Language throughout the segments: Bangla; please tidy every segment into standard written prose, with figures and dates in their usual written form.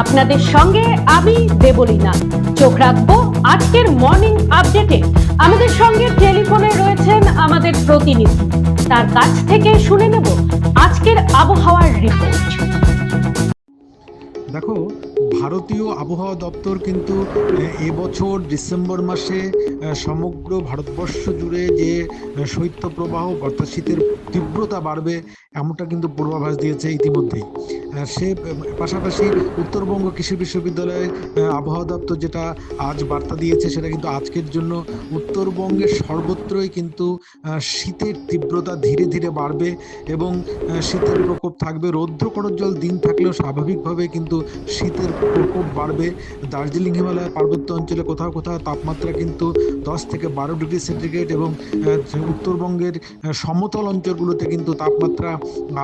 আপনাদের সঙ্গে আমি দেবলীনা। চোখ রাখবো আজকের মর্নিং আপডেটে। আমাদের সঙ্গে টেলিফোনে রয়েছেন আমাদের প্রতিনিধি, তার কাছ থেকে শুনে নেব আজকের আবহাওয়ার রিপোর্ট। দেখো, ভারতীয় আবহাওয়া দপ্তর কিন্তু এবছর ডিসেম্বর মাসে সমগ্র ভারতবর্ষ জুড়ে যে শৈত্যপ্রবাহ অর্থাৎ শীতের তীব্রতা বাড়বে এমনটা কিন্তু পূর্বাভাস দিয়েছে ইতিমধ্যেই। সে পাশাপাশি উত্তরবঙ্গ কৃষি বিশ্ববিদ্যালয়ের আবহাওয়া দপ্তর যেটা আজ বার্তা দিয়েছে সেটা কিন্তু আজকের জন্য উত্তরবঙ্গের সর্বত্রই কিন্তু শীতের তীব্রতা ধীরে ধীরে বাড়বে এবং শীতের প্রকোপ থাকবে। রৌদ্রকরজ্জ্বল দিন থাকলেও স্বাভাবিকভাবে কিন্তু শীতের প্রকোপ বাড়বে। দার্জিলিং হিমালয় পার্বত্য অঞ্চলে কোথাও কোথাও তাপমাত্রা কিন্তু 10 থেকে 12 ডিগ্রি সেন্টিগ্রেড এবং উত্তরবঙ্গের সমতল অঞ্চলগুলোতে কিন্তু তাপমাত্রা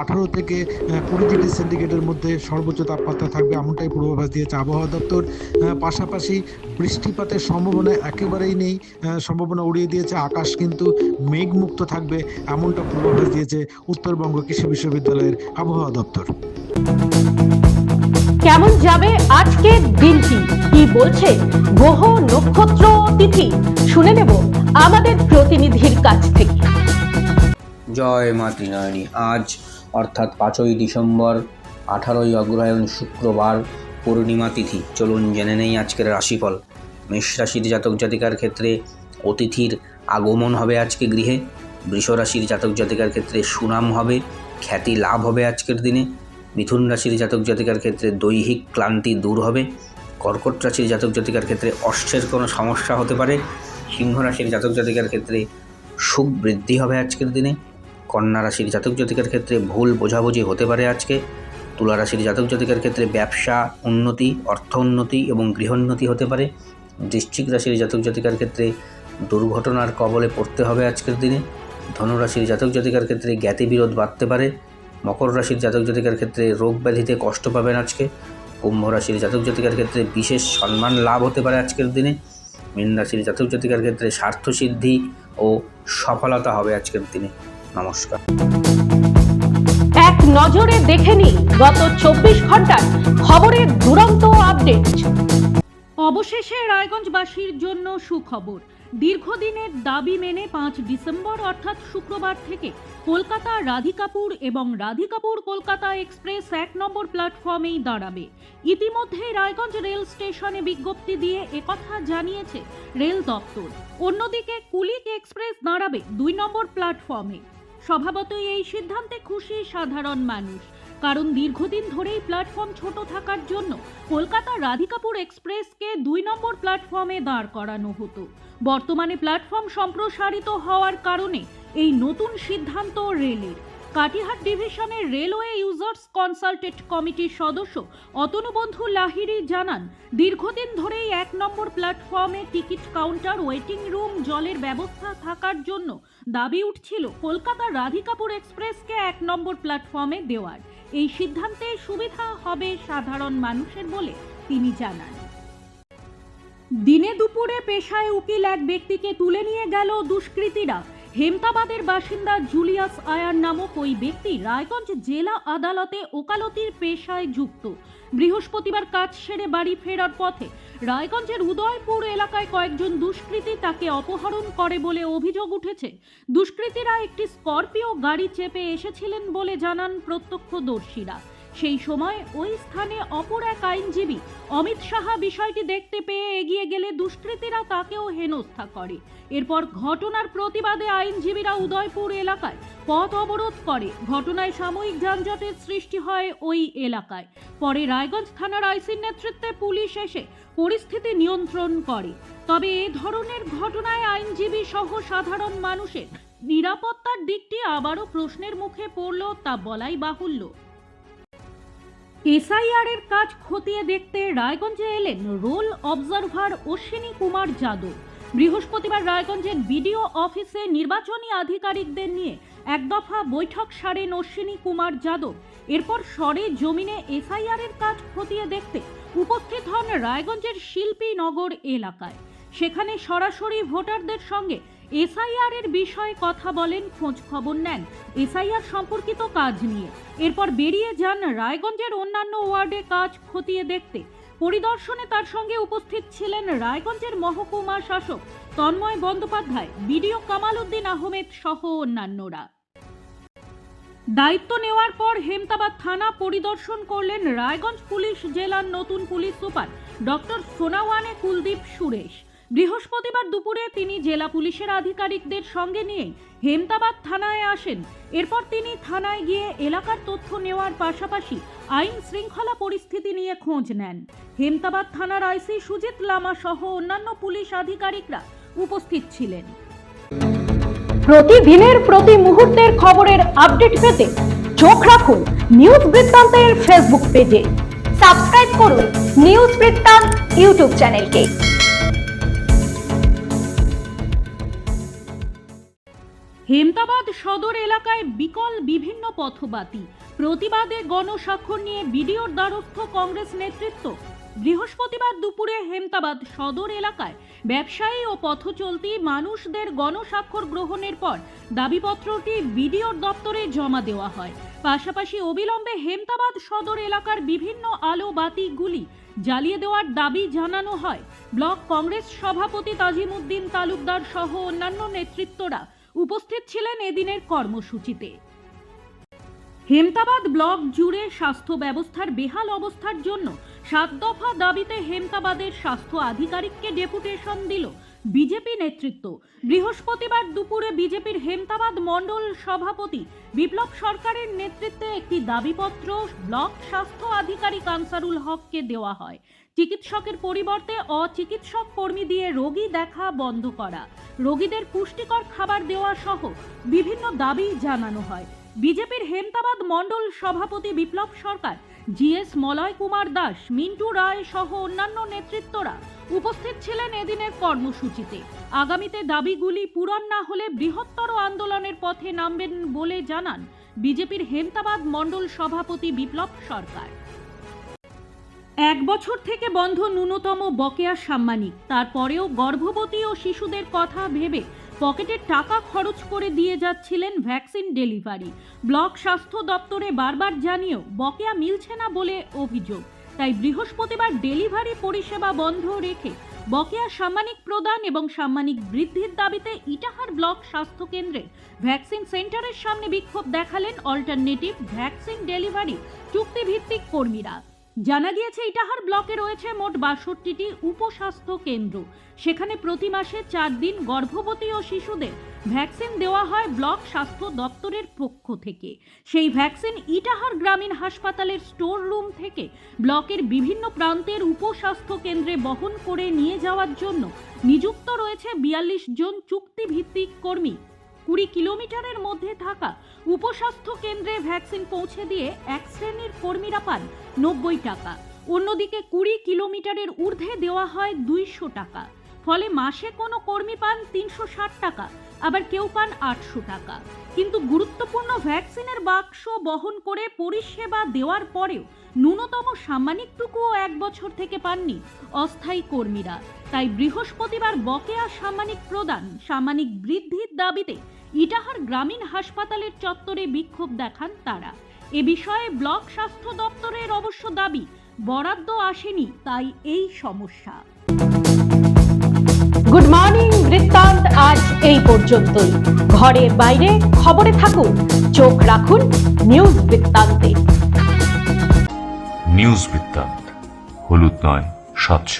18 থেকে 20 ডিগ্রি সেন্টিগ্রেডের মধ্যে সর্বোচ্চ তাপমাত্রা থাকবে, এমনটাই পূর্বাভাস দিয়েছে আবহাওয়া দপ্তর। পাশাপাশি বৃষ্টিপাতের সম্ভাবনা একেবারেই নেই, সম্ভাবনা উড়িয়ে দিয়েছে। আকাশ কিন্তু মেঘমুক্ত থাকবে, এমনটা পূর্বাভাস দিয়েছে উত্তরবঙ্গ কৃষি বিশ্ববিদ্যালয়ের আবহাওয়া দপ্তর। কেমন যাবে আজকের দিনটি, কি বলছে গ্রহ নক্ষত্র তিথি, শুনে নেব আমাদের প্রতিনিধির কাছ থেকে। জয় মা ত্রিনয়নী। আজ অর্থাৎ 5ই ডিসেম্বর, 18ই অগ্রহায়ণ, শুক্রবার, পূর্ণিমা তিথি। চলুন জেনে নেই আজকের রাশিফল। মেষ রাশির জাতক জাতিকার ক্ষেত্রে অতিথির আগমন হবে আজকে গৃহে। বৃষ রাশির জাতক জাতিকার ক্ষেত্রে সুনাম হবে, খ্যাতি লাভ হবে আজকের দিনে। মিথুন রাশির জাতক জাতিকার ক্ষেত্রে দৈহিক ক্লান্তি দূর হবে। কর্কট রাশির জাতক জাতিকার ক্ষেত্রে অর্থের কোনো সমস্যা হতে পারে। সিংহ রাশির জাতক জাতিকার ক্ষেত্রে সুখ বৃদ্ধি হবে আজকের দিনে। কন্যা রাশির জাতক জাতিকার ক্ষেত্রে ভুল বোঝাবুঝি হতে পারে আজকে। তুলা রাশির জাতক জাতিকার ক্ষেত্রে ব্যবসা উন্নতি, অর্থ উন্নতি এবং গৃহোন্নতি হতে পারে। বৃশ্চিক রাশির জাতক জাতিকার ক্ষেত্রে দুর্ঘটনার কবলে পড়তে হবে আজকের দিনে। ধনু রাশির জাতক জাতিকার ক্ষেত্রে জ্ঞাতি বিরোধ বাড়তে পারে। মকর রাশির জাতক জাতিকার ক্ষেত্রে রোগ ব্যাধিতে কষ্ট পাবেন আজকে। কুম্ভ রাশির জাতক জাতিকার ক্ষেত্রে বিশেষ সম্মান লাভ হতে পারে আজকের দিনে। মীন রাশির জাতক জাতিকার ক্ষেত্রে স্বার্থসিদ্ধি ও সফলতা হবে আজকের দিনে। নমস্কার। এক নজরে দেখে নিই গত 24 ঘন্টার খবরের দুরন্ত আপডেট। অবশেষে রায়গঞ্জবাসীর জন্য সুখবর। দীর্ঘদিনের দাবি মেনে 5 ডিসেম্বর অর্থাৎ শুক্রবার থেকে কলকাতা রাধিকাপুর এবং রাধিকাপুর কলকাতা এক্সপ্রেস 1 নম্বর প্ল্যাটফর্মেই দাঁড়াবে। ইতিমধ্যে রায়গঞ্জ রেল স্টেশনে বিজ্ঞপ্তি দিয়ে একথা জানিয়েছে রেল দপ্তর। অন্যদিকে কুলিক এক্সপ্রেস দাঁড়াবে 2 নম্বর প্ল্যাটফর্মে। স্বভাবতই এই সিদ্ধান্তে খুশি সাধারণ মানুষ, কারণ দীর্ঘদিন ধরেই প্ল্যাটফর্ম ছোট থাকার জন্য কলকাতা রাধিকাপুর এক্সপ্রেসকে 2 নম্বর প্ল্যাটফর্মে দাঁড় করানো হতো। বর্তমানে প্ল্যাটফর্ম সম্প্রসারিত হওয়ার কারণে এই নতুন সিদ্ধান্ত রেলের। কাটিহাট ডিভিশনের রেলওয়ে ইউজার্স কনসালটেন্ট কমিটির সদস্য অতনুবন্ধু লাহিড়ী জানান, দীর্ঘদিন ধরেই 1 নম্বর প্ল্যাটফর্মে টিকিট কাউন্টার, ওয়েটিং রুম, জলের ব্যবস্থা থাকার জন্য দাবি উঠছিল কলকাতা রাধিকাপুর এক্সপ্রেসকে 1 নম্বর প্ল্যাটফর্মে দেওয়ার। এই সিদ্ধান্তে সুবিধা হবে সাধারণ মানুষের বলে তিনি জানান। দিনে দুপুরে পেশায় উকিল এক ব্যক্তিকে তুলে নিয়ে গেল দুষ্কৃতীরা। হেমতাবাদের বাসিন্দা জুলিয়াস আয়ার নামক ওই ব্যক্তি রায়গঞ্জ জেলা আদালতে ওকালতির পেশায় যুক্ত। বৃহস্পতিবার কাজ সেরে বাড়ি ফেরার পথে রায়গঞ্জের উদয়পুর এলাকায় কয়েকজন দুষ্কৃতী তাকে অপহরণ করে বলে অভিযোগ উঠেছে। দুষ্কৃতীরা একটি স্করপিও গাড়ি চেপে এসেছিলেন বলে জানান প্রত্যক্ষদর্শীরা। সেই সময় ওই স্থানে অপর এক আইনজীবী অমিত সাহা বিষয়টি দেখতে পেয়ে এগিয়ে গেলে দুষ্কৃতীরা তাকেও হেনস্থা করে। এরপর ঘটনার প্রতিবাদে আইনজীবীরা উদয়পুর এলাকায় পথ অবরোধ করে। ঘটনায় সাময়িক যানজটের সৃষ্টি হয় ওই এলাকায়। পরে রায়গঞ্জ থানার আইসির নেতৃত্বে পুলিশ এসে পরিস্থিতি নিয়ন্ত্রণ করে। তবে এ ধরনের ঘটনায় আইনজীবী সহ সাধারণ মানুষের নিরাপত্তার দিকটি আবারও প্রশ্নের মুখে পড়ল, তা বলাই বাহুল্য। এসআইআর এর কাজ খতিয়ে দেখতে রায়গঞ্জে এলেন রোল অবজারভার অশ্বিনী কুমার যাদব। বৃহস্পতিবার রায়গঞ্জের বিডিও অফিসে নির্বাচনী আধিকারিকদের নিয়ে এক দফা বৈঠক সারেন অশ্বিনী কুমার যাদব। এরপর সরেজমিনে এসআইআর এর কাজ খতিয়ে দেখতে উপস্থিত হন রায়গঞ্জের শিল্পীনগর এলাকায়। সেখানে সরাসরি ভোটারদের সঙ্গে এসআইআর এর বিষয়ে কথা বলেন, খোঁজ খবর নেন এসআইআর সম্পর্কিত কাজ নিয়ে। এরপর বেরিয়ে যান রায়গঞ্জের অন্যান্য ওয়ার্ডে কাজ খতিয়ে দেখতে। পরিদর্শনে তার সঙ্গে উপস্থিত ছিলেন রায়গঞ্জের মহকুমা শাসক তন্ময় বন্দ্যোপাধ্যায়, বিডিও কামাল উদ্দিন আহমেদ সহ অন্যান্যরা। দায়িত্ব নেওয়ার পর হেমতাবাদ থানা পরিদর্শন করলেন রায়গঞ্জ পুলিশ জেলার নতুন police super doctor Sonawane Kuldeep Suresh. বৃহস্পতিবার দুপুরে তিনি জেলা পুলিশের আধিকারিকদের সঙ্গে নিয়ে হেমতাবাদ থানায় আসেন। এরপর তিনি থানায় গিয়ে এলাকার তথ্য নেওয়ার পাশাপাশি আইন শৃঙ্খলা পরিস্থিতি নিয়ে খোঁজ নেন। হেমতাবাদ থানার আইসি সুজিত লামা সহ অন্যান্য পুলিশ আধিকারিকরা উপস্থিত ছিলেন। প্রতিদিনের প্রতি মুহূর্তের খবরের আপডেট পেতে চোখ রাখুন নিউজ বৃত্তান্তের ফেসবুক পেজে। সাবস্ক্রাইব করুন নিউজ বৃত্তান্ত ইউটিউব চ্যানেলকে। হেমতাবাদ সদর এলাকায় বিকল বিভিন্ন পথবাতি, প্রতিবাদে গণস্বাক্ষর নিয়ে বিডিওর দ্বারস্থ কংগ্রেস নেতৃত্ব। বৃহস্পতিবার দুপুরে হেমতাবাদ সদর এলাকায় ব্যবসায়ী ও পথচলতি মানুষদের গণস্বাক্ষর গ্রহণের পর দাবিপত্রটি বিডিওর দপ্তরে জমা দেওয়া হয়। পাশাপাশি অবিলম্বে হেমতাবাদ সদর এলাকার বিভিন্ন আলো বাতিগুলি জ্বালিয়ে দেওয়ার দাবি জানানো হয়। ব্লক কংগ্রেস সভাপতি তাজিমউদ্দিন তালুকদার সহ অন্যান্য নেতৃত্বরা উপস্থিত ছিলেন এদিনের কর্মসূচিতে। হেমতাবাদ ব্লক জুড়ে স্বাস্থ্য ব্যবস্থার বেহাল অবস্থার জন্য 7 দফা দাবিতে হেমতাবাদের স্বাস্থ্য আধিকারিককে ডেপুটেশন দিল বিজেপি নেতৃত্ব। বৃহস্পতিবার দুপুরে বিজেপির হেমতাবাদ মণ্ডল সভাপতি বিপ্লব সরকারের নেতৃত্বে একটি দাবিপত্র ব্লক স্বাস্থ্য আধিকারিক আনসারুল হককে দেওয়া হয়। চিকিৎসকের পরিবর্তে অচিকিৎসক কর্মী দিয়ে রোগী দেখা বন্ধ করা, রোগীদের পুষ্টিকর খাবার দেওয়া সহ বিভিন্ন দাবি জানানো হয়। বিজেপির হেমতাবাদ মণ্ডল সভাপতি বিপ্লব সরকার, জিএস মলয় কুমার দাস, মিন্টু রায় সহ অন্যান্য নেতৃত্বরা উপস্থিত ছিলেন এদিনের কর্মসূচিতে। আগামীতে দাবিগুলি পূরণ না হলে বৃহত্তর আন্দোলনের পথে নামবেন বলে জানান বিজেপির হেমতাবাদ মণ্ডল সভাপতি বিপ্লব সরকার। 1 বছর থেকে বন্ধ ন্যূনতম বকেয়া সাম্মানিক, তারপরেও গর্ভবতী ও শিশুদের কথা ভেবে পকেটের টাকা খরচ করে দিয়ে যাচ্ছিলেন ভ্যাকসিন ডেলিভারি। ব্লক স্বাস্থ্য দপ্তরে বারবার জানিয়েও বকেয়া মিলছে না বলে অভিযোগ। তাই বৃহস্পতিবার ডেলিভারি পরিষেবা বন্ধ রেখে বকেয়া সাম্মানিক প্রদান এবং সাম্মানিক বৃদ্ধির দাবিতে ইটাহার ব্লক স্বাস্থ্য কেন্দ্রের ভ্যাকসিন সেন্টারের সামনে বিক্ষোভ দেখালেন অল্টারনেটিভ ভ্যাকসিন ডেলিভারি চুক্তিভিত্তিক কর্মীরা। জানা গিয়েছে ইটাহার ব্লকে রয়েছে মোট 62টি উপস্বাস্থ্য কেন্দ্র। সেখানে প্রতি মাসে 4 দিন গর্ভবতী ও শিশুদের ভ্যাকসিন দেওয়া হয় ব্লক স্বাস্থ্য দপ্তরের পক্ষ থেকে। সেই ভ্যাকসিন ইটাহার গ্রামীণ হাসপাতালের স্টোর রুম থেকে ব্লকের বিভিন্ন প্রান্তের উপস্বাস্থ্য কেন্দ্রে বহন করে নিয়ে যাওয়ার জন্য নিযুক্ত রয়েছে 42 জন চুক্তিভিত্তিক কর্মী। 20 কিলোমিটারের মধ্যে থাকা উপস্বাস্থ্য কেন্দ্রে ভ্যাকসিন পৌঁছে দিয়ে এক শ্রেণীর কর্মীরা পান 90 টাকা। অন্যদিকে 20 কিলোমিটারের ঊর্ধ্বে দেওয়া হয় 200 টাকা। ফলে মাসে কোনো কর্মী পান 360 টাকা, আবার কেউ পান 800 টাকা। কিন্তু গুরুত্বপূর্ণ ভ্যাকসিনের বাক্স বহন করে পরিষেবা দেওয়ার পরেও ন্যূনতম সাম্মানিকটুকুও 1 বছর থেকে পাননি অস্থায়ী কর্মীরা। তাই বৃহস্পতিবার বকেয়া সাম্মানিক প্রদান, সাম্মানিক বৃদ্ধির দাবিতে ইটাহার গ্রামীণ হাসপাতালের চত্বরে বিক্ষোভ দেখান তারা। এ বিষয়ে ব্লক স্বাস্থ্য দপ্তরের অবশ্য দাবি, বরাদ্দ আসেনি, তাই এই সমস্যা। গুড মর্নিং বৃত্তান্ত আজ এই পর্যন্তই। ঘরে বাইরে খবরে থাকুন, চোখ রাখুন নিউজ বৃত্তান্তে। নিউজ বৃত্তান্ত, হলুদ নয়, স্বচ্ছ।